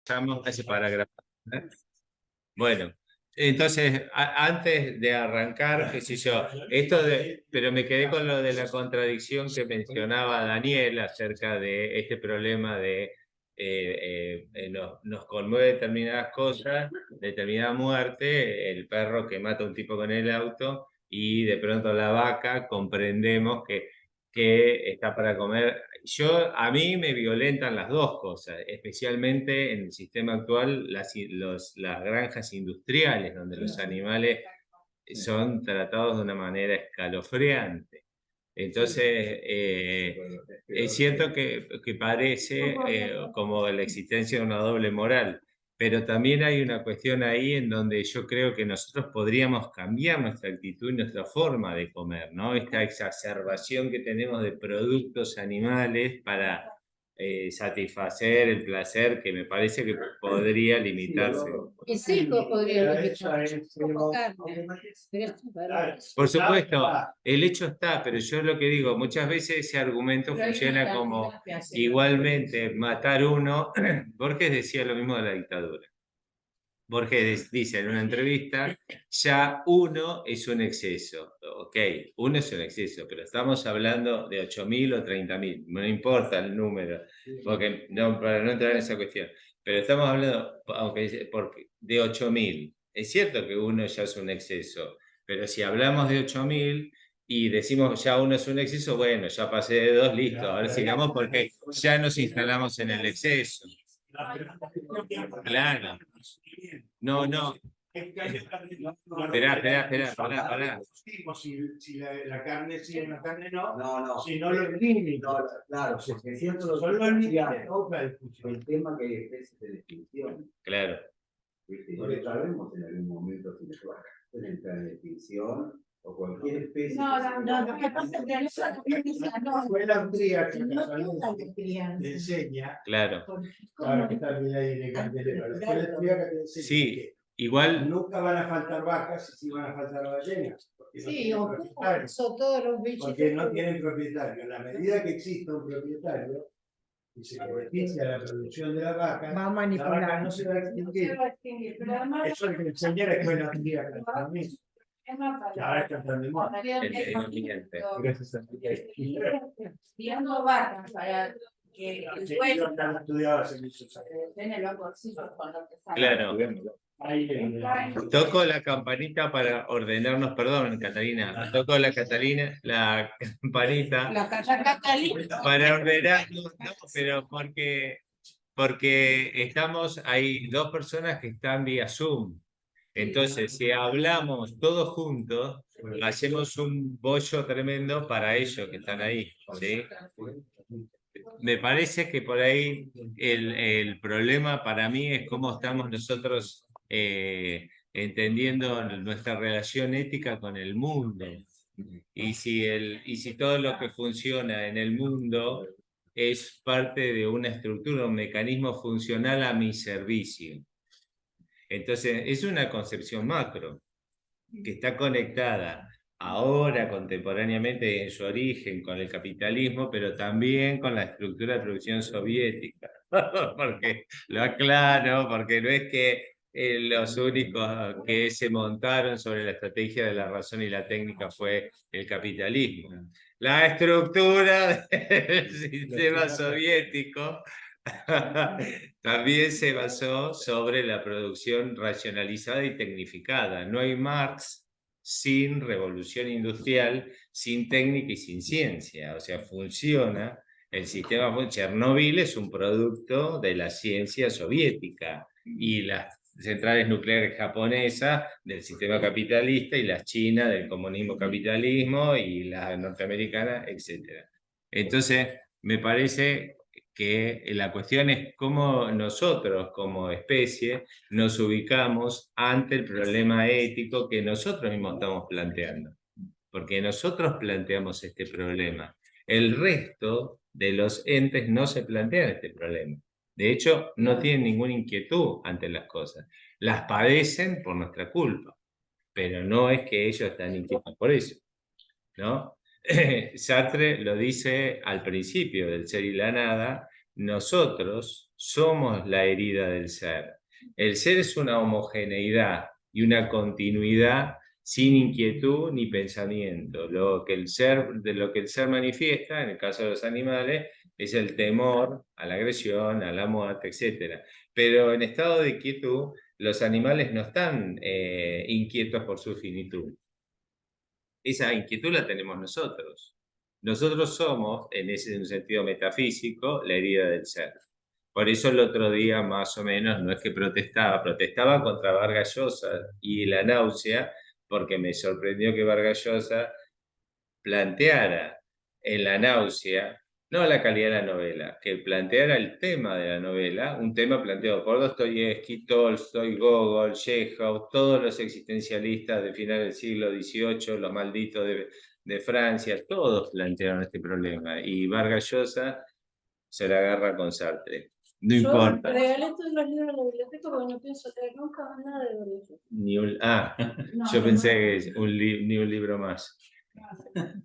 Estamos ese parágrafo. Bueno, entonces, antes de arrancar, qué sé yo, pero me quedé con lo de la contradicción que mencionaba Daniel acerca de este problema de nos conmueve determinadas cosas, determinada muerte, el perro que mata a un tipo con el auto, y de pronto la vaca comprendemos que está para comer. A mí me violentan las dos cosas, especialmente en el sistema actual, las granjas industriales, donde los animales son tratados de una manera escalofriante. Entonces, es cierto que parece como la existencia de una doble moral, pero también hay una cuestión ahí en donde yo creo que nosotros podríamos cambiar nuestra actitud y nuestra forma de comer, ¿no? Esta exacerbación que tenemos de productos animales para satisfacer el placer, que me parece que podría limitarse. Y sí, podría limitarse. Por supuesto, el hecho está, pero yo lo que digo, muchas veces ese argumento funciona como igualmente matar uno. Borges decía lo mismo de la dictadura. Borges dice en una entrevista, ya uno es un exceso. Ok, uno es un exceso, pero estamos hablando de 8.000 o 30.000, no importa el número, porque para no entrar en esa cuestión. Pero estamos hablando de 8.000. Es cierto que uno ya es un exceso, pero si hablamos de 8.000 y decimos ya uno es un exceso, bueno, ya pasé de 2, listo, ahora sigamos porque ya nos instalamos en el exceso. Claro. No. Espera. Si la carne sí, la carne no. Si no lo elimina. Claro, si es cierto, solo el tema que es de extinción. Claro. No sabemos en algún momento si las vacas pueden entrar en extinción o cualquier especie. No, lo que pasa es que la escuela austríaca te enseña. Claro. Ahora que está bien ahí de cartelera. La escuela austríaca te enseña. Sí, igual. Nunca van a faltar vacas y sí van a faltar ballenas. Sí, o todos los bichos. Porque no tienen propietario. En la medida que exista un propietario y se beneficia la producción de la vaca, va a manipular. La vaca no se va a extinguir. Eso es lo que enseña la escuela austríaca también. Que ahora está tan de moda. Gracias a Viendo vacas para que Claro. Toco la campanita para ordenarnos, perdón, Catalina. Toco la campanita para ordenarnos, no, pero porque hay dos personas que están vía Zoom. Entonces, si hablamos todos juntos, hacemos un bollo tremendo para ellos que están ahí, ¿sí? Me parece que por ahí el problema para mí es cómo estamos nosotros entendiendo nuestra relación ética con el mundo. Y si todo lo que funciona en el mundo es parte de una estructura, un mecanismo funcional a mi servicio. Entonces, es una concepción macro que está conectada ahora contemporáneamente en su origen con el capitalismo, pero también con la estructura de producción soviética. Porque lo aclaro, porque no es que los únicos que se montaron sobre la estrategia de la razón y la técnica fue el capitalismo. La estructura del sistema soviético también se basó sobre la producción racionalizada y tecnificada. No hay Marx sin revolución industrial, sin técnica y sin ciencia. O sea, funciona. El sistema Chernobyl es un producto de la ciencia soviética y las centrales nucleares japonesas del sistema capitalista y las chinas del comunismo capitalismo y la norteamericana, etc. Entonces, me parece que la cuestión es cómo nosotros como especie nos ubicamos ante el problema ético que nosotros mismos estamos planteando. Porque nosotros planteamos este problema. El resto de los entes no se plantean este problema. De hecho, no tienen ninguna inquietud ante las cosas. Las padecen por nuestra culpa, pero no es que ellos están inquietos por eso, ¿no? Sartre lo dice al principio del Ser y la Nada: nosotros somos la herida del ser. El ser es una homogeneidad y una continuidad sin inquietud ni pensamiento. De lo que el ser manifiesta, en el caso de los animales, es el temor a la agresión, a la muerte, etc. Pero en estado de quietud, los animales no están inquietos por su finitud. Esa inquietud la tenemos nosotros. Nosotros somos, en un sentido metafísico, la herida del ser. Por eso el otro día, más o menos, no es que protestaba contra Vargas Llosa y la náusea, porque me sorprendió que Vargas Llosa planteara en la náusea, no la calidad de la novela, que planteara el tema de la novela, un tema planteado por Dostoyevsky, Tolstoy, Gogol, Chekhov, todos los existencialistas de final del siglo XVIII, los malditos de Francia, todos plantearon este problema. Y Vargas Llosa se la agarra con Sartre. No importa. Regalé todos los libros a la biblioteca porque no pienso leer nunca más nada de Borges. Yo pensé que ni un libro más.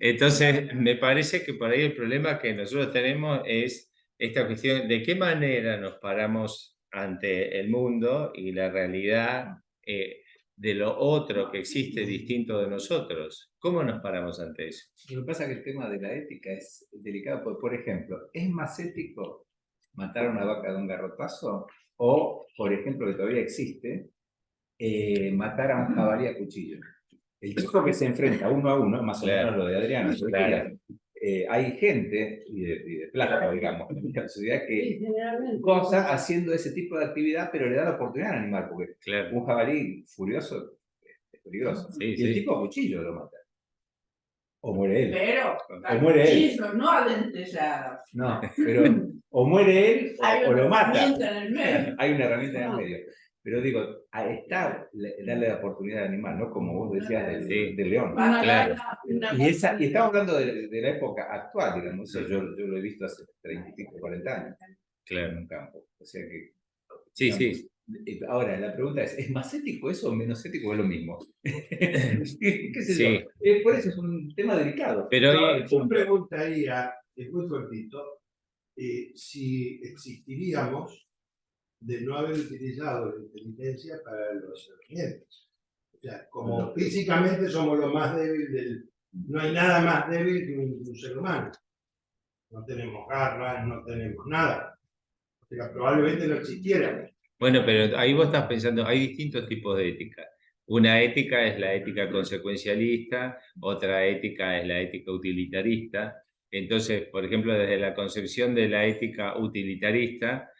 Entonces, me parece que por ahí el problema que nosotros tenemos es esta cuestión de qué manera nos paramos ante el mundo y la realidad de lo otro que existe distinto de nosotros. ¿Cómo nos paramos ante eso? Lo que pasa es que el tema de la ética es delicado. Por ejemplo, ¿es más ético matar a una vaca de un garrotazo? O, por ejemplo, que todavía existe, matar a un jabalí a cuchillo. El tipo que se enfrenta uno a uno, más o menos lo de Adriano, Claro. Hay gente, y de plata, digamos, en la sociedad que goza haciendo ese tipo de actividad, pero le da la oportunidad al animal, porque Claro. un jabalí furioso es peligroso. Sí, y sí. el tipo a cuchillo lo mata. O muere él. Pero, O muere él. cuchillo, no adentellado. No, pero o muere él o lo mata. En el medio. Hay una herramienta en el medio. Pero digo, está darle la oportunidad al animal, ¿no? Como vos decías del león. Claro. Y estamos hablando de la época actual, digamos. Yo lo he visto hace 30 y pico, 40 años. Claro. En un campo. O sea que. Sí, digamos, sí. Ahora, la pregunta ¿es más ético eso o menos ético o es lo mismo? ¿Qué sé Sí. yo? Por eso es un tema delicado. Pero Yo preguntaría, es muy cortito, si existiríamos de no haber utilizado la inteligencia para los clientes. O sea, como físicamente somos lo más débil no hay nada más débil que un ser humano. No tenemos garras, no tenemos nada. O sea, probablemente no existiera. bueno, pero ahí vos estás pensando, hay distintos tipos de ética. Una ética es la ética consecuencialista, otra ética es la ética utilitarista. Entonces, por ejemplo, desde la concepción de la ética utilitarista,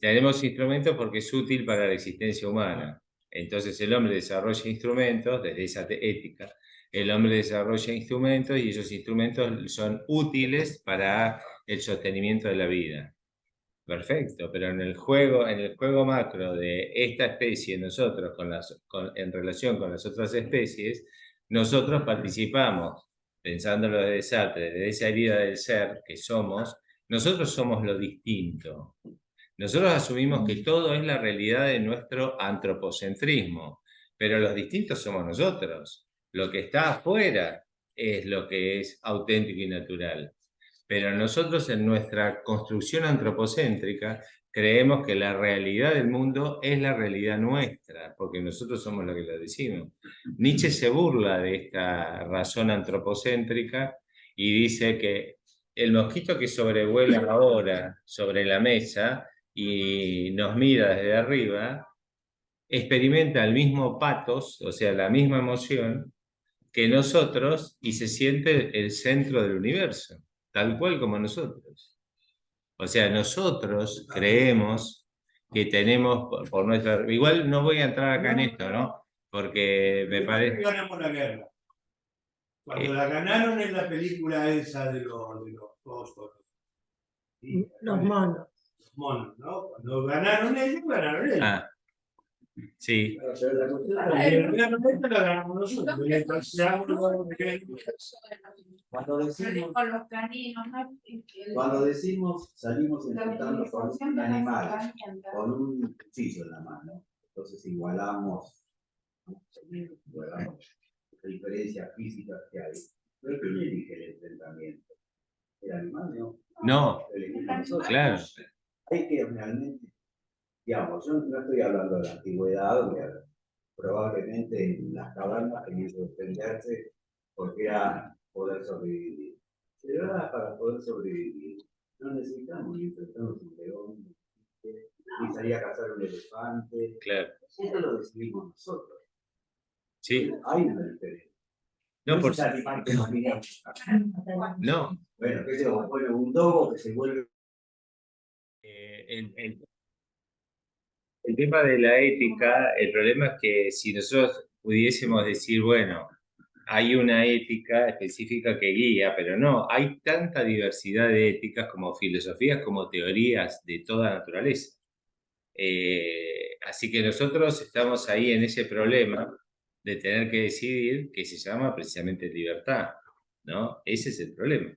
tenemos instrumentos porque es útil para la existencia humana. Entonces el hombre desarrolla instrumentos desde esa ética. El hombre desarrolla instrumentos y esos instrumentos son útiles para el sostenimiento de la vida. Perfecto, pero en el juego macro de esta especie, nosotros en relación con las otras especies, nosotros participamos, pensándolo desde Sartre, de esa herida del ser que somos, nosotros somos lo distinto. Nosotros asumimos que todo es la realidad de nuestro antropocentrismo, pero los distintos somos nosotros. Lo que está afuera es lo que es auténtico y natural. Pero nosotros en nuestra construcción antropocéntrica creemos que la realidad del mundo es la realidad nuestra, porque nosotros somos los que lo decimos. Nietzsche se burla de esta razón antropocéntrica y dice que el mosquito que sobrevuela ahora sobre la mesa y nos mira desde arriba, experimenta el mismo patos, o sea, la misma emoción que nosotros y se siente el centro del universo, tal cual como nosotros. O sea, nosotros creemos que tenemos por nuestra... Igual no voy a entrar acá en esto, ¿no? Porque me parece... Ganamos la guerra. Cuando la ganaron en la película esa de los Los monos. Los monos, ¿no? Cuando ganaron ellos, ganaron ellos. Ah, sí. Realmente la ganamos nosotros. Con los caninos, Cuando decimos salimos enfrentando con un animal, con un cuchillo en la mano, entonces igualamos las diferencias físicas que hay. Pero ¿quién elige el enfrentamiento? ¿El animal, no? No, El equipo nosotros. claro. hay que realmente, digamos, yo no estoy hablando de la antigüedad, donde probablemente en las cavernas tenían que defenderse porque era poder sobrevivir. Pero ahora para poder sobrevivir no necesitamos ni enfrentarnos a un león, ni salir a cazar un elefante. Claro. Eso lo decidimos nosotros. Sí. Hay una diferencia. No, por es animal que nos viene a buscar. No. Bueno, que se vuelve un dogo que se vuelve. El tema de la ética, el problema es que si nosotros pudiésemos decir, bueno, hay una ética específica que guía, pero no, hay tanta diversidad de éticas como filosofías, como teorías de toda naturaleza. Así que nosotros estamos ahí en ese problema de tener que decidir, que se llama precisamente libertad, ¿no? Ese es el problema.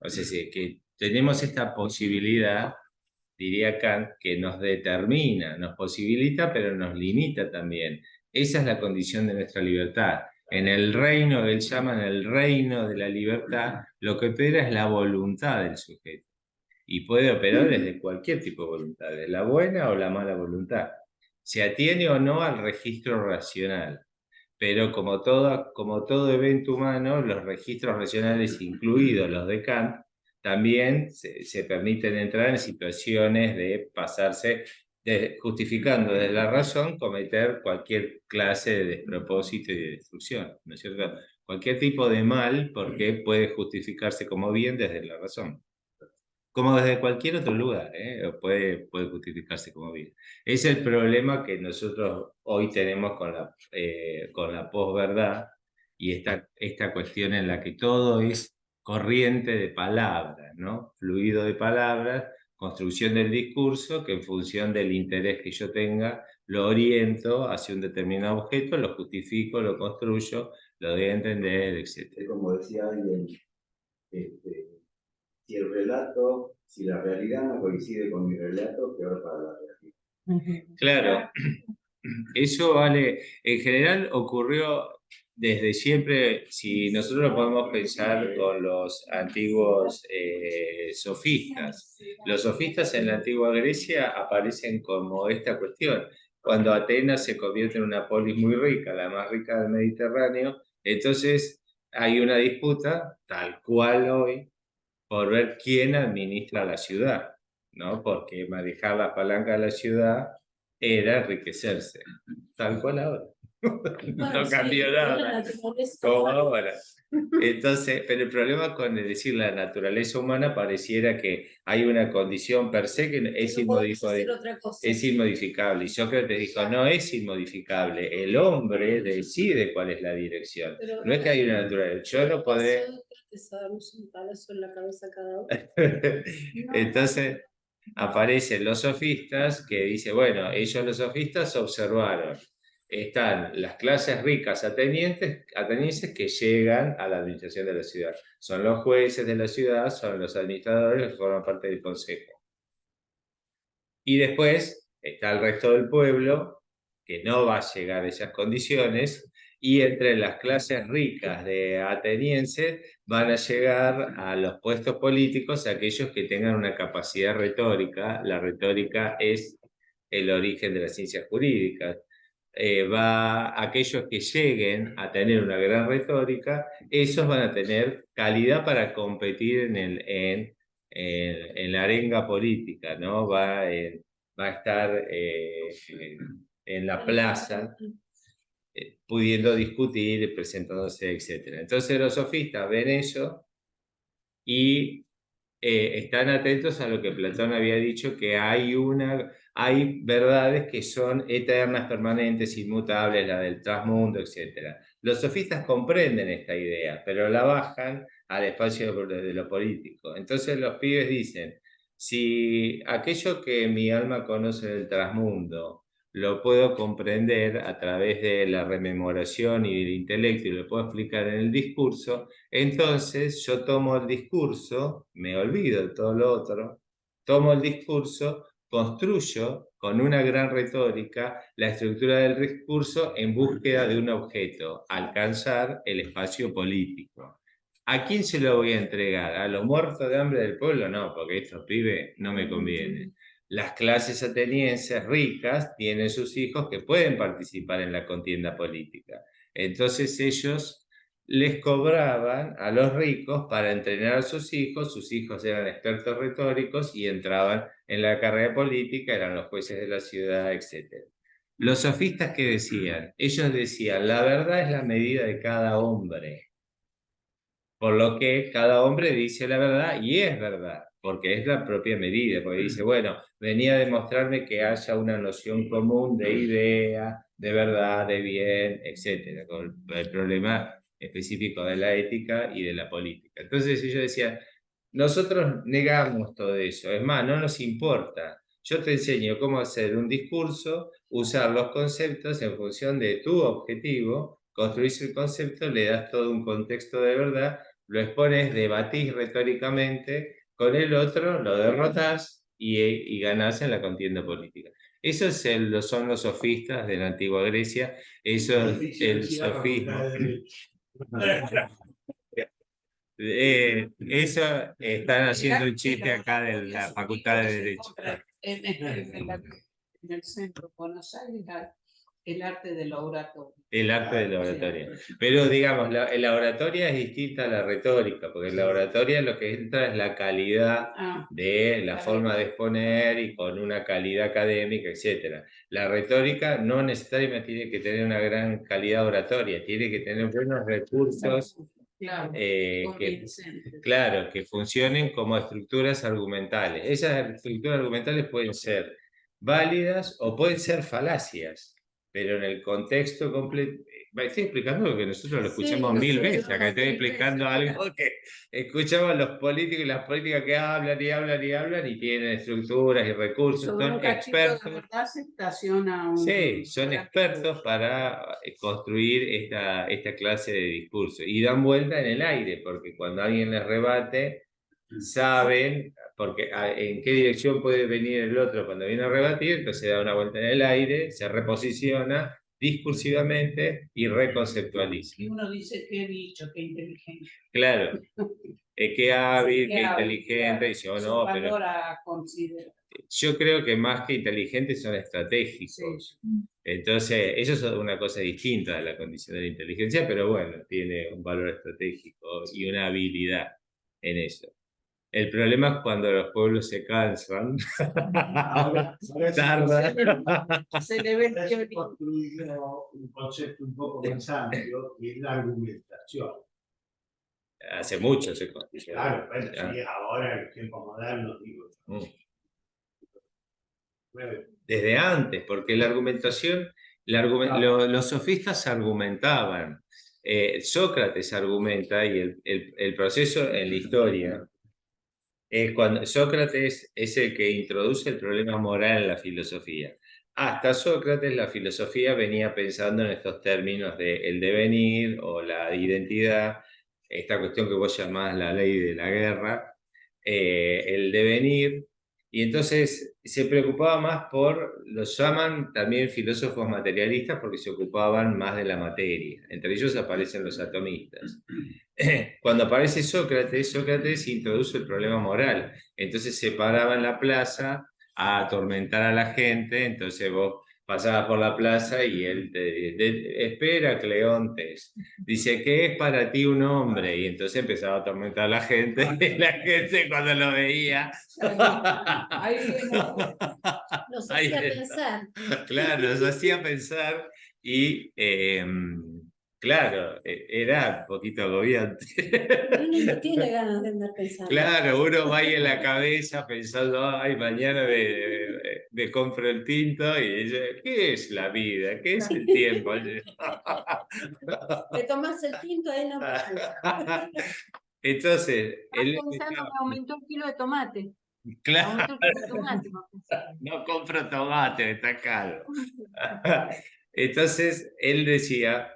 O sea, que tenemos esta posibilidad, diría Kant, que nos determina, nos posibilita, pero nos limita también. Esa es la condición de nuestra libertad. En el reino, él llama en el reino de la libertad, lo que opera es la voluntad del sujeto. Y puede operar desde cualquier tipo de voluntad, de la buena o la mala voluntad. Se atiene o no al registro racional. Pero como todo evento humano, los registros racionales, incluidos los de Kant, también se permiten entrar en situaciones de pasarse, justificando desde la razón, cometer cualquier clase de despropósito y de destrucción, ¿no es cierto? Cualquier tipo de mal, porque puede justificarse como bien desde la razón. Como desde cualquier otro lugar, puede justificarse como bien. Es el problema que nosotros hoy tenemos con la posverdad y esta cuestión en la que todo es corriente de palabras, ¿no? Fluido de palabras, construcción del discurso que en función del interés que yo tenga lo oriento hacia un determinado objeto, lo justifico, lo construyo, lo doy a entender, etc. Como decía alguien, si el relato, si la realidad no coincide con mi relato, peor para la realidad. Claro, eso vale, en general ocurrió desde siempre, si nosotros lo podemos pensar con los antiguos sofistas. Los sofistas en la antigua Grecia aparecen como esta cuestión. Cuando Atenas se convierte en una polis muy rica, la más rica del Mediterráneo, entonces hay una disputa, tal cual hoy, por ver quién administra la ciudad, ¿no? Porque manejar la palanca de la ciudad era enriquecerse, tal cual ahora. No cambió nada, como ahora. Entonces, pero el problema con decir la naturaleza humana pareciera que hay una condición per se que es inmodificable. Y Sócrates dijo, no es inmodificable, el hombre decide cuál es la dirección. No es que hay una naturaleza, yo no podré... Entonces aparecen los sofistas que dicen, bueno, ellos los sofistas observaron, están las clases ricas atenienses que llegan a la administración de la ciudad. Son los jueces de la ciudad, son los administradores que forman parte del consejo. Y después está el resto del pueblo que no va a llegar a esas condiciones, y entre las clases ricas de atenienses van a llegar a los puestos políticos aquellos que tengan una capacidad retórica. La retórica es el origen de las ciencias jurídicas. Aquellos que lleguen a tener una gran retórica, esos van a tener calidad para competir en la arenga política, ¿no? Va a estar en la plaza, pudiendo discutir, presentándose, etc. Entonces los sofistas ven eso y están atentos a lo que Platón había dicho, que hay verdades que son eternas, permanentes, inmutables, la del trasmundo, etc. Los sofistas comprenden esta idea, pero la bajan al espacio de lo político. Entonces los pibes dicen, si aquello que mi alma conoce del trasmundo lo puedo comprender a través de la rememoración y del intelecto y lo puedo explicar en el discurso, entonces yo tomo el discurso, me olvido de todo lo otro, tomo el discurso, construyo con una gran retórica la estructura del discurso en búsqueda de un objeto, alcanzar el espacio político. ¿A quién se lo voy a entregar? ¿A los muertos de hambre del pueblo? No, porque estos pibes no me convienen. las clases atenienses ricas tienen sus hijos que pueden participar en la contienda política. Entonces ellos les cobraban a los ricos para entrenar a sus hijos eran expertos retóricos y entraban en la carrera política, eran los jueces de la ciudad, etc. Los sofistas, ¿qué decían? Ellos decían, la verdad es la medida de cada hombre. Por lo que cada hombre dice la verdad y es verdad, porque es la propia medida, porque dice, bueno, venía a demostrarme que haya una noción común de idea, de verdad, de bien, etc. Con el problema específico de la ética y de la política. Entonces ellos decían, nosotros negamos todo eso, es más, no nos importa. Yo te enseño cómo hacer un discurso, usar los conceptos en función de tu objetivo, construís el concepto, le das todo un contexto de verdad, lo expones, debatís retóricamente con el otro, lo derrotás y ganás en la contienda política. Esos son los sofistas de la antigua Grecia, eso es el sofismo. Eso están haciendo un chiste acá de la Facultad de Derecho. En el centro de Buenos Aires, el arte de la oratoria. El arte de la oratoria. Pero digamos, la oratoria es distinta a la retórica, porque en la oratoria lo que entra es la calidad de la forma de exponer y con una calidad académica, etc. La retórica no necesariamente tiene que tener una gran calidad oratoria, tiene que tener buenos recursos. Claro, que funcionen como estructuras argumentales. Esas estructuras argumentales pueden ser válidas o pueden ser falacias, pero en el contexto completo. Estoy explicando lo que nosotros lo escuchamos mil veces. Acá estoy explicando algo que escuchamos los políticos y las políticas que hablan y hablan y hablan y tienen estructuras y recursos. Son expertos. Sí, son expertos para construir esta clase de discurso y dan vuelta en el aire, porque cuando alguien les rebate, saben porque en qué dirección puede venir el otro cuando viene a rebatir, entonces da una vuelta en el aire, se reposiciona discursivamente y reconceptualiza. Y uno dice, qué dicho, qué inteligente. Claro, qué hábil, qué inteligente, dice, oh, no, pero yo creo que más que inteligentes son estratégicos. Sí. Entonces, eso es una cosa distinta de la condición de la inteligencia, pero bueno, tiene un valor estratégico y una habilidad en eso. El problema es cuando los pueblos se cansan. Tarda. Se le ve que construyó un concepto un poco más amplio y es la argumentación. Hace mucho se construyó. Claro, bueno, sí, ahora en el tiempo moderno, digo. Desde antes, porque la argumentación, los sofistas argumentaban. Sócrates argumenta y el proceso en la historia. Cuando Sócrates es el que introduce el problema moral en la filosofía. Hasta Sócrates la filosofía venía pensando en estos términos de el devenir o la identidad, esta cuestión que vos llamás la ley de la guerra, el devenir, y entonces se preocupaba más los llaman también filósofos materialistas porque se ocupaban más de la materia, entre ellos aparecen los atomistas. Cuando aparece Sócrates introduce el problema moral, entonces se paraba en la plaza a atormentar a la gente, entonces vos pasabas por la plaza y él te espera, Cleontes, dice, ¿qué es para ti un hombre? Y entonces empezaba a atormentar a la gente, y la gente cuando lo veía... Nos hacía pensar. Claro, nos hacía pensar y... claro, era un poquito agobiante. Uno no tiene ganas de andar pensando. Claro, uno va ahí en la cabeza pensando, ay, mañana me compro el tinto y dice, ¿qué es la vida? ¿Qué es el tiempo? Te tomas el tinto, ahí no. Entonces, él pensando que aumentó el kilo de tomate. Claro, no compro tomate, está caro. Entonces, él decía,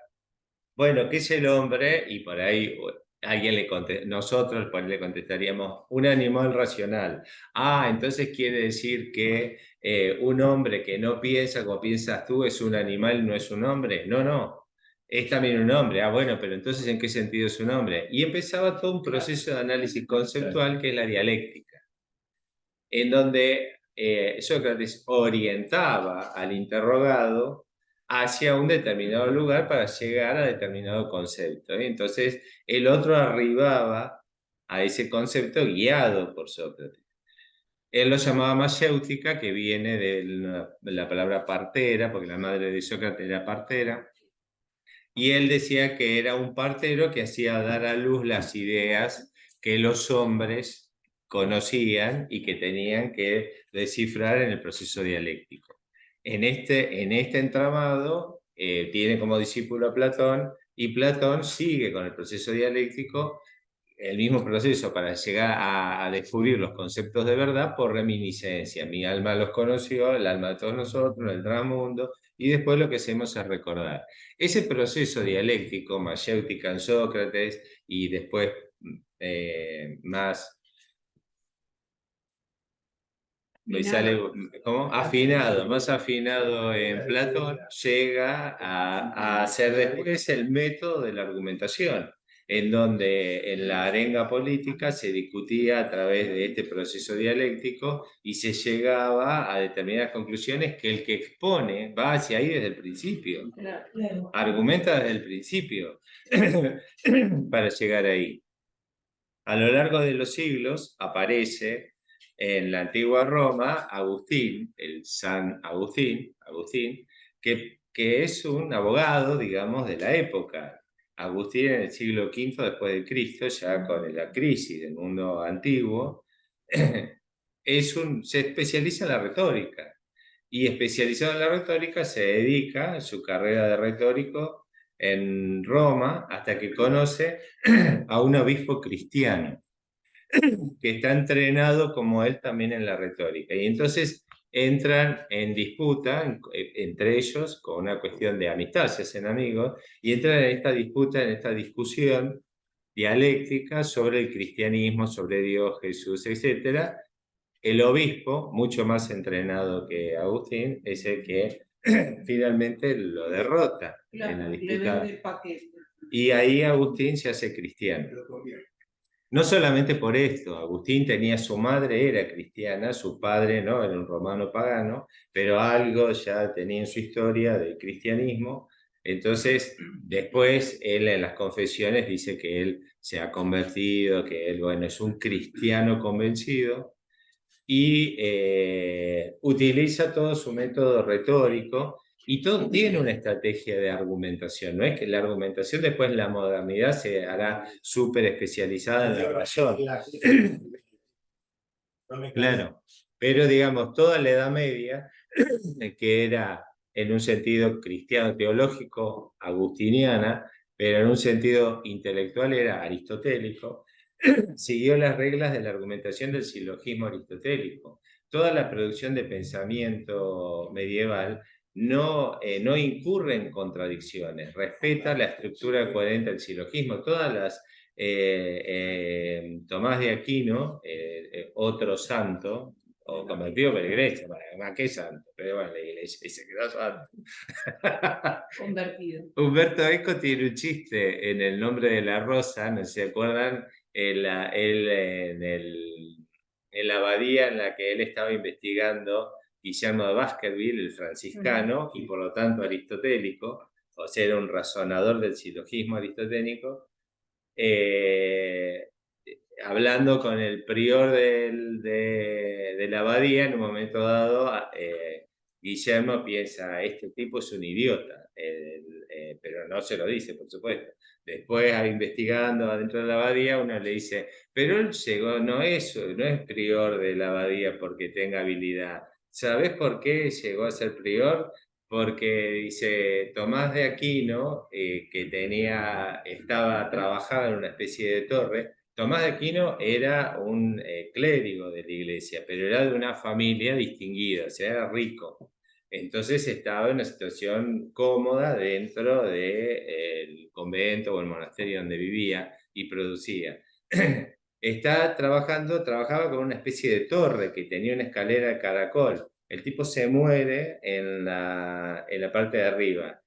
bueno, ¿qué es el hombre? Y por ahí nosotros por ahí le contestaríamos, un animal racional. Entonces quiere decir que un hombre que no piensa como piensas tú es un animal, no es un hombre. No, es también un hombre. Bueno, pero entonces ¿en qué sentido es un hombre? Y empezaba todo un proceso de análisis conceptual que es la dialéctica, en donde Sócrates orientaba al interrogado hacia un determinado lugar para llegar a determinado concepto. Entonces, el otro arribaba a ese concepto guiado por Sócrates. Él lo llamaba mayéutica, que viene de la palabra partera, porque la madre de Sócrates era partera, y él decía que era un partero que hacía dar a luz las ideas que los hombres conocían y que tenían que descifrar en el proceso dialéctico. En este entramado tiene como discípulo a Platón, y Platón sigue con el proceso dialéctico, el mismo proceso para llegar a descubrir los conceptos de verdad por reminiscencia. Mi alma los conoció, el alma de todos nosotros, el transmundo, y después lo que hacemos es recordar. Ese proceso dialéctico, mayéutica en Sócrates, y después más más afinado en Platón, llega a ser después el método de la argumentación, en donde en la arenga política se discutía a través de este proceso dialéctico y se llegaba a determinadas conclusiones que el que expone va hacia ahí desde el principio, argumenta desde el principio para llegar ahí. A lo largo de los siglos aparece en la antigua Roma Agustín, el San Agustín, que es un abogado, digamos, de la época. Agustín en el siglo V después de Cristo, ya con la crisis del mundo antiguo, se especializa en la retórica. Y especializado en la retórica se dedica a su carrera de retórico en Roma hasta que conoce a un obispo cristiano que está entrenado como él también en la retórica. Y entonces entran en disputa entre ellos con una cuestión de amistad, se hacen amigos, y entran en esta disputa, en esta discusión dialéctica sobre el cristianismo, sobre Dios, Jesús, etc. El obispo, mucho más entrenado que Agustín, es el que finalmente lo derrota en la disputa. Y ahí Agustín se hace cristiano. No solamente por esto, Agustín tenía, su madre era cristiana, su padre no, era un romano pagano, pero algo ya tenía en su historia del cristianismo. Entonces, después él en las confesiones dice que él se ha convertido, que él, bueno, es un cristiano convencido, y utiliza todo su método retórico, y todo tiene una estrategia de argumentación. No es que la argumentación después en la modernidad se hará súper especializada en la razón. Claro, pero digamos, toda la Edad Media, que era en un sentido cristiano teológico agustiniana, pero en un sentido intelectual era aristotélico, siguió las reglas de la argumentación del silogismo aristotélico. Toda la producción de pensamiento medieval no incurre en contradicciones, respeta la estructura coherente del silogismo. Todas las Tomás de Aquino, otro santo, o convertido por la iglesia, más que santo, pero bueno, la iglesia se quedó santo. Convertido. Humberto Eco tiene un chiste en El nombre de la rosa, no se acuerdan, en la abadía en la que él estaba investigando Guillermo de Baskerville, el franciscano, y por lo tanto aristotélico, o sea, era un razonador del silogismo aristotélico, hablando con el prior de la abadía, en un momento dado, Guillermo piensa, este tipo es un idiota, pero no se lo dice, por supuesto. Después, investigando adentro de la abadía, uno le dice, pero él llegó, no es prior de la abadía porque tenga habilidad. ¿Sabes por qué llegó a ser prior? Porque dice Tomás de Aquino, que trabajaba en una especie de torre. Tomás de Aquino era un clérigo de la iglesia, pero era de una familia distinguida, o sea, era rico. Entonces estaba en una situación cómoda dentro del convento o el monasterio donde vivía y producía. Trabajaba con una especie de torre que tenía una escalera de caracol. El tipo se muere en la parte de arriba.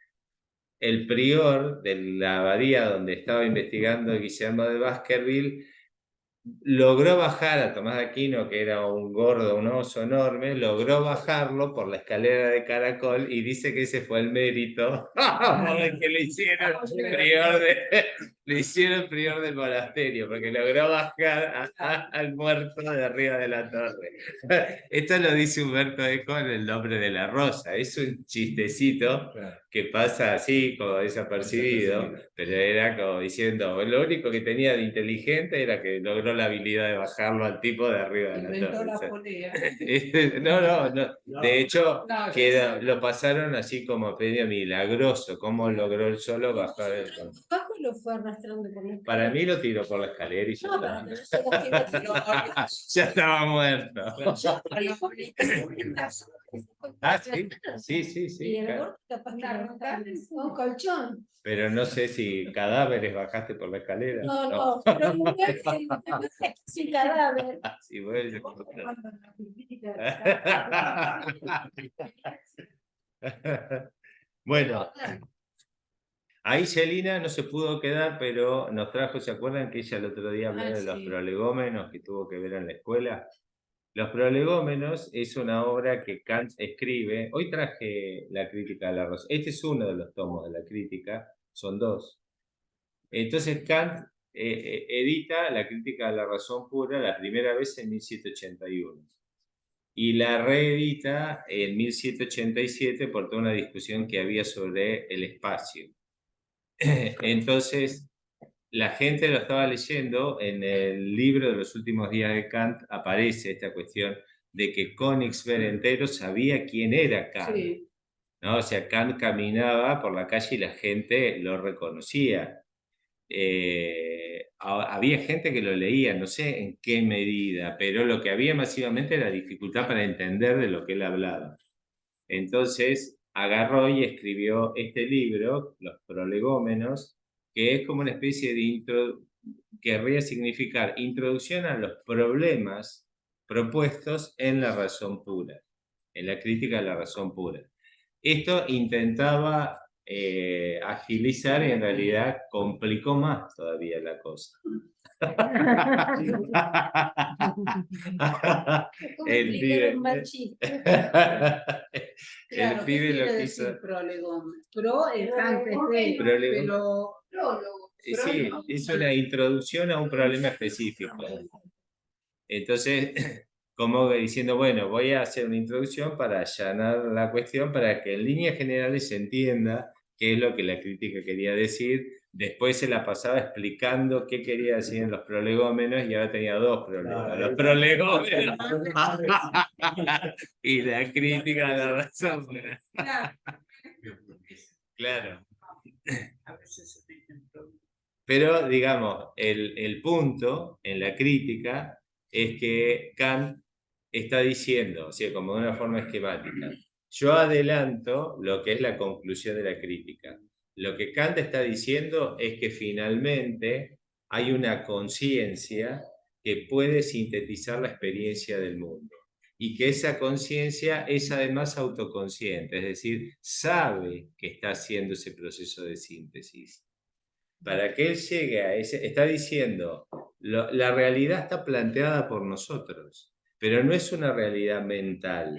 El prior de la abadía donde estaba investigando Guillermo de Baskerville logró bajar a Tomás de Aquino, que era un gordo, un oso enorme, logró bajarlo por la escalera de caracol y dice que ese fue el mérito por el que le hicieron prior del monasterio, porque logró bajar al muerto de arriba de la torre. Esto lo dice Humberto Eco en El nombre de la rosa. Es un chistecito que pasa así, como desapercibido, pero era como diciendo, lo único que tenía de inteligente era que logró la habilidad de bajarlo al tipo de arriba de la Inventó la torre. polea. No. De hecho, No, lo pasaron así como medio milagroso, cómo logró él solo bajar el... Paco lo fue arrastrando por la Para escalera. mí lo tiró por la escalera y ya No, está. pero que yo se la tiró. Ya estaba muerto. Ah, sí, sí, Y el claro. gordo capaz que lo bajaron. Un colchón. Pero no sé si cadáveres bajaste por la escalera. No, pero igual que sin cadáver. Sí, bueno. Bueno, ahí Celina no se pudo quedar, pero nos trajo, ¿se acuerdan que ella el otro día habló de los sí. prolegómenos que tuvo que ver en la escuela? Los prolegómenos es una obra que Kant escribe. Hoy traje la crítica de la razón. Este es uno de los tomos de la crítica, son dos. Entonces Kant edita la crítica de la razón pura la primera vez en 1781 y la reedita en 1787 por toda una discusión que había sobre el espacio. Entonces, la gente lo estaba leyendo, en el libro de los últimos días de Kant aparece esta cuestión de que Königsberg entero sabía quién era Kant. Sí. ¿No? O sea, Kant caminaba por la calle y la gente lo reconocía. Había gente que lo leía, no sé en qué medida, pero lo que había masivamente era dificultad para entender de lo que él hablaba. Entonces agarró y escribió este libro, Los Prolegómenos, que es como una especie de querría significar introducción a los problemas propuestos en la razón pura, en la crítica de la razón pura. Esto intentaba agilizar y en realidad complicó más todavía la cosa. ¿Cómo El explicar pibe- un mal chiste? el Claro, ¿qué pibe quiere lo decir quiso. prolegón? Pro es antes de, Prolegón. pero Sí, es una introducción a un problema específico. Entonces, como diciendo, bueno, voy a hacer una introducción para allanar la cuestión, para que en líneas generales se entienda qué es lo que la crítica quería decir. Después se la pasaba explicando qué quería decir en los prolegómenos y ahora tenía dos problemas. Los prolegómenos y la crítica de la razón. Claro. a veces se tienen problemas. Pero, digamos, el punto en la crítica es que Kant está diciendo, o sea, como de una forma esquemática, yo adelanto lo que es la conclusión de la crítica. Lo que Kant está diciendo es que finalmente hay una conciencia que puede sintetizar la experiencia del mundo y que esa conciencia es además autoconsciente, es decir, sabe que está haciendo ese proceso de síntesis. Para que él llegue a ese, está diciendo, la realidad está planteada por nosotros, pero no es una realidad mental,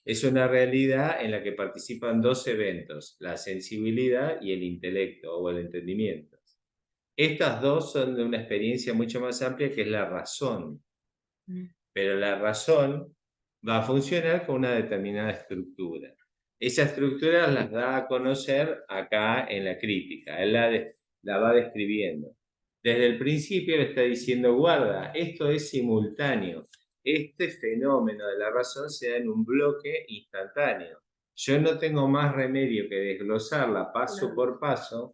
es una realidad en la que participan dos eventos, la sensibilidad y el intelecto o el entendimiento. Estas dos son de una experiencia mucho más amplia que es la razón, pero la razón va a funcionar con una determinada estructura. Esa estructura las da a conocer acá en la crítica, él la va describiendo. Desde el principio le está diciendo, guarda, esto es simultáneo. Este fenómeno de la razón se da en un bloque instantáneo. Yo no tengo más remedio que desglosarla paso por paso,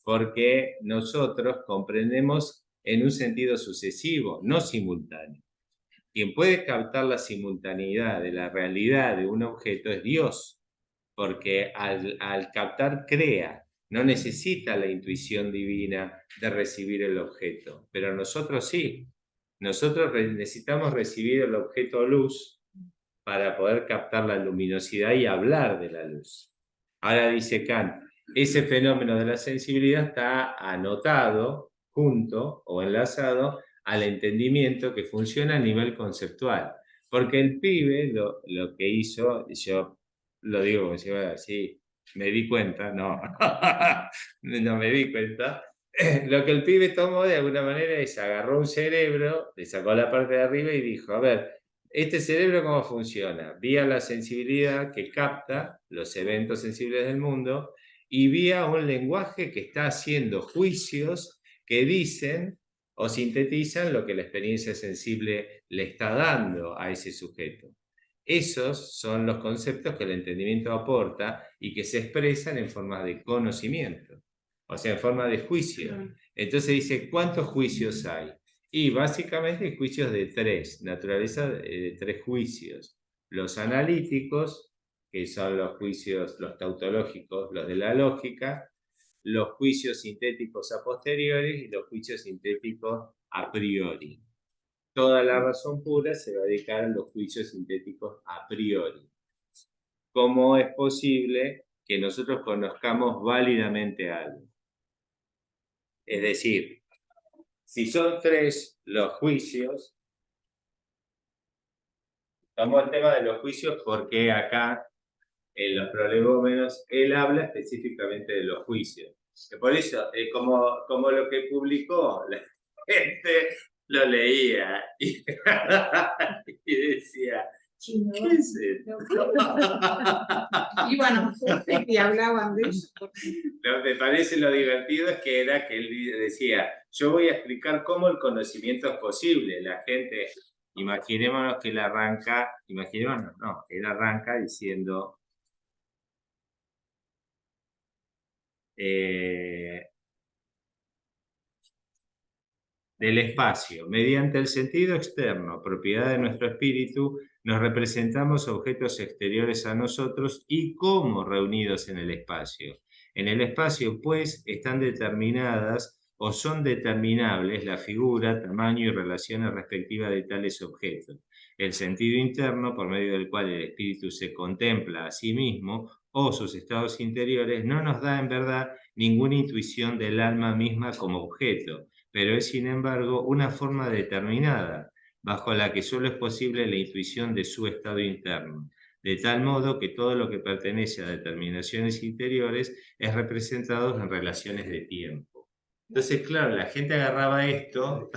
porque nosotros comprendemos en un sentido sucesivo, no simultáneo. Quien puede captar la simultaneidad de la realidad de un objeto es Dios, porque al captar crea, no necesita la intuición divina de recibir el objeto, pero nosotros sí. Nosotros necesitamos recibir el objeto luz para poder captar la luminosidad y hablar de la luz. Ahora dice Kant, ese fenómeno de la sensibilidad está anotado, junto o enlazado al entendimiento que funciona a nivel conceptual. Porque el pibe lo que hizo, yo lo digo como si fuera así, me di cuenta, no, no me di cuenta. Lo que el pibe tomó de alguna manera es agarró un cerebro, le sacó la parte de arriba y dijo, a ver, ¿este cerebro cómo funciona? Vía la sensibilidad que capta los eventos sensibles del mundo y vía un lenguaje que está haciendo juicios que dicen o sintetizan lo que la experiencia sensible le está dando a ese sujeto. Esos son los conceptos que el entendimiento aporta y que se expresan en forma de conocimiento, o sea, en forma de juicio. Entonces dice, ¿cuántos juicios hay? Y básicamente hay juicios de tres, naturaleza de tres juicios. Los analíticos, que son los juicios, los tautológicos, los de la lógica, los juicios sintéticos a posteriori y los juicios sintéticos a priori. Toda la razón pura se va a dedicar a los juicios sintéticos a priori. ¿Cómo es posible que nosotros conozcamos válidamente algo? Es decir, si son tres los juicios, tomamos el tema de los juicios porque acá en los prolegómenos él habla específicamente de los juicios. Por eso, como lo que publicó la gente lo leía y, y decía, ¿qué es esto? Y bueno, y hablaban de eso. Lo que me parece lo divertido es que era que él decía, yo voy a explicar cómo el conocimiento es posible. La gente, imaginémonos que él arranca, él arranca diciendo, del espacio. Mediante el sentido externo, propiedad de nuestro espíritu, nos representamos objetos exteriores a nosotros y como reunidos en el espacio. En el espacio, pues, están determinadas o son determinables la figura, tamaño y relaciones respectivas de tales objetos. El sentido interno, por medio del cual el espíritu se contempla a sí mismo, o sus estados interiores, no nos da en verdad ninguna intuición del alma misma como objeto, pero es sin embargo una forma determinada, bajo la que solo es posible la intuición de su estado interno, de tal modo que todo lo que pertenece a determinaciones interiores es representado en relaciones de tiempo. Entonces, claro, la gente agarraba esto.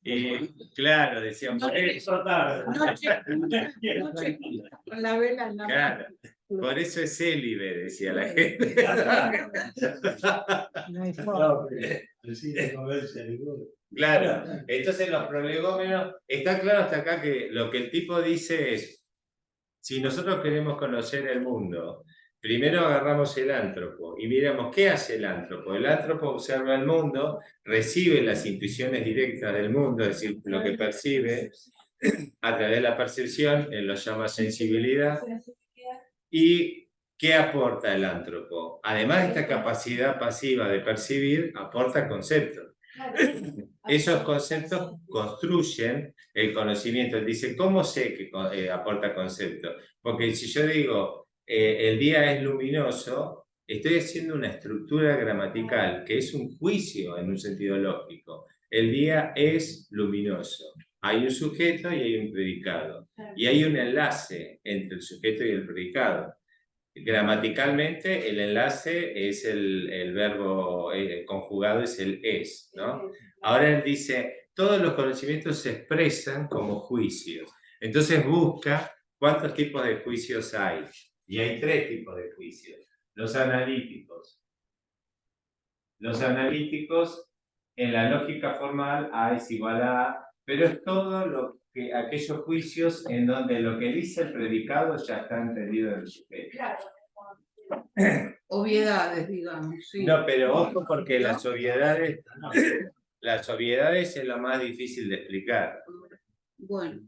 Y claro, decían, por eso, Con la vela en la claro, por eso es célibe, decía la gente. No hay forma. Así no convence a ninguno. Claro, entonces los prolegómenos, está claro hasta acá que lo que el tipo dice es, si nosotros queremos conocer el mundo, primero agarramos el ántropo y miramos qué hace el ántropo. El ántropo observa el mundo, recibe las intuiciones directas del mundo, es decir, lo que percibe a través de la percepción, él lo llama sensibilidad. ¿Y qué aporta el ántropo? Además de esta capacidad pasiva de percibir, aporta conceptos. Esos conceptos construyen el conocimiento. Él dice, ¿cómo sé que aporta conceptos? Porque si yo digo, el día es luminoso, estoy haciendo una estructura gramatical, que es un juicio en un sentido lógico. El día es luminoso. Hay un sujeto y hay un predicado. Y hay un enlace entre el sujeto y el predicado. Gramaticalmente, el enlace es el verbo conjugado, es el es, ¿no? Ahora él dice, todos los conocimientos se expresan como juicios. Entonces busca cuántos tipos de juicios hay. Y hay tres tipos de juicios. Los analíticos. Los analíticos, en la lógica formal, A es igual a A, pero es todo aquellos juicios en donde lo que dice el predicado ya está entendido en el sujeto. Obviedades, digamos. Sí. No, pero ojo porque las obviedades es lo más difícil de explicar. Bueno.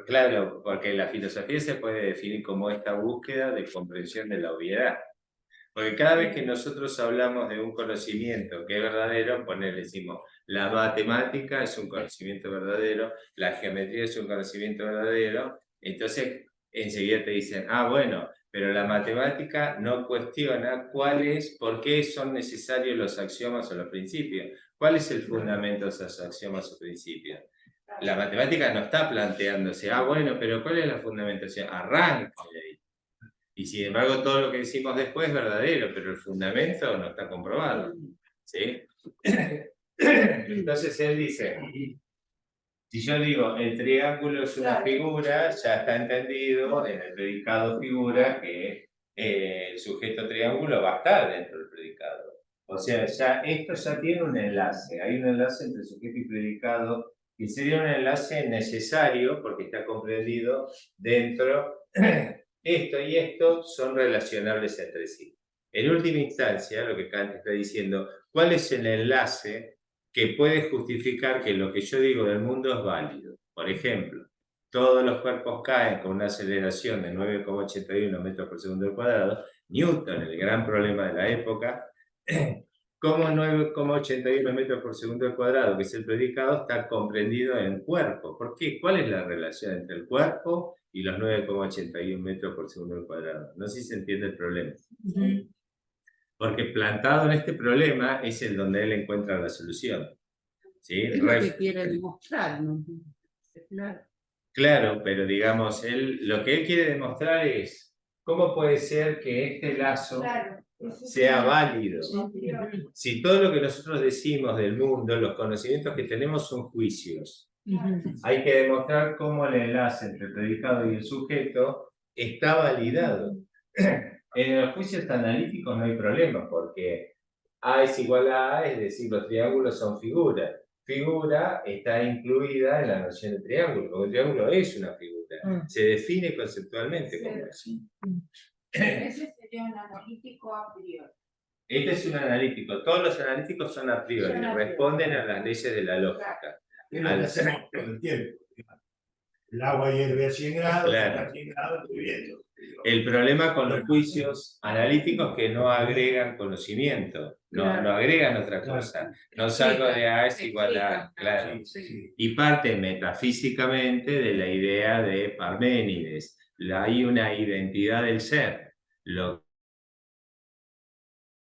Claro, porque la filosofía se puede definir como esta búsqueda de comprensión de la obviedad. Porque cada vez que nosotros hablamos de un conocimiento que es verdadero, decimos, la matemática es un conocimiento verdadero, la geometría es un conocimiento verdadero, entonces enseguida te dicen, bueno, pero la matemática no cuestiona por qué son necesarios los axiomas o los principios. ¿Cuál es el fundamento de esos axiomas o principios? La matemática no está planteándose, bueno, pero ¿cuál es la fundamentación? Arranca de ahí. Y sin embargo, todo lo que decimos después es verdadero, pero el fundamento no está comprobado. ¿Sí? Entonces él dice, si yo digo el triángulo es una figura, ya está entendido en el predicado figura que el sujeto triángulo va a estar dentro del predicado. O sea, esto ya tiene un enlace, hay un enlace entre sujeto y predicado, y sería un enlace necesario porque está comprendido dentro. Esto y esto son relacionables entre sí. En última instancia, lo que Kant está diciendo, ¿cuál es el enlace que puede justificar que lo que yo digo del mundo es válido? Por ejemplo, todos los cuerpos caen con una aceleración de 9,81 metros por segundo al cuadrado. Newton, el gran problema de la época, como 9,81 metros por segundo al cuadrado, que es el predicado, está comprendido en cuerpo. ¿Por qué? ¿Cuál es la relación entre el cuerpo y los 9,81 metros por segundo al cuadrado? No sé si se entiende el problema. Porque plantado en este problema es el donde él encuentra la solución. ¿Sí? Es lo que quiere demostrar, ¿no? Claro. Claro, pero digamos, lo que él quiere demostrar es cómo puede ser que este lazo sea válido. Si todo lo que nosotros decimos del mundo, los conocimientos que tenemos son juicios, hay que demostrar cómo el enlace entre el predicado y el sujeto está validado. En los juicios analíticos no hay problema, porque A es igual a A, es decir, los triángulos son figuras. Figura está incluida en la noción de triángulo, porque el triángulo es una figura, se define conceptualmente como eso. Ese sería un analítico a priori. Este es un analítico, todos los analíticos son a priori, responden a las leyes de la lógica. Es lo que hacemos con el tiempo. El agua hierve a 100 grados, Claro. a 100 grados estoy viendo. El problema con los juicios analíticos es que no agregan conocimiento, no agregan otra cosa. No salgo de A es igual a A, claro. Y parte metafísicamente de la idea de Parménides. Hay una identidad del ser. Lo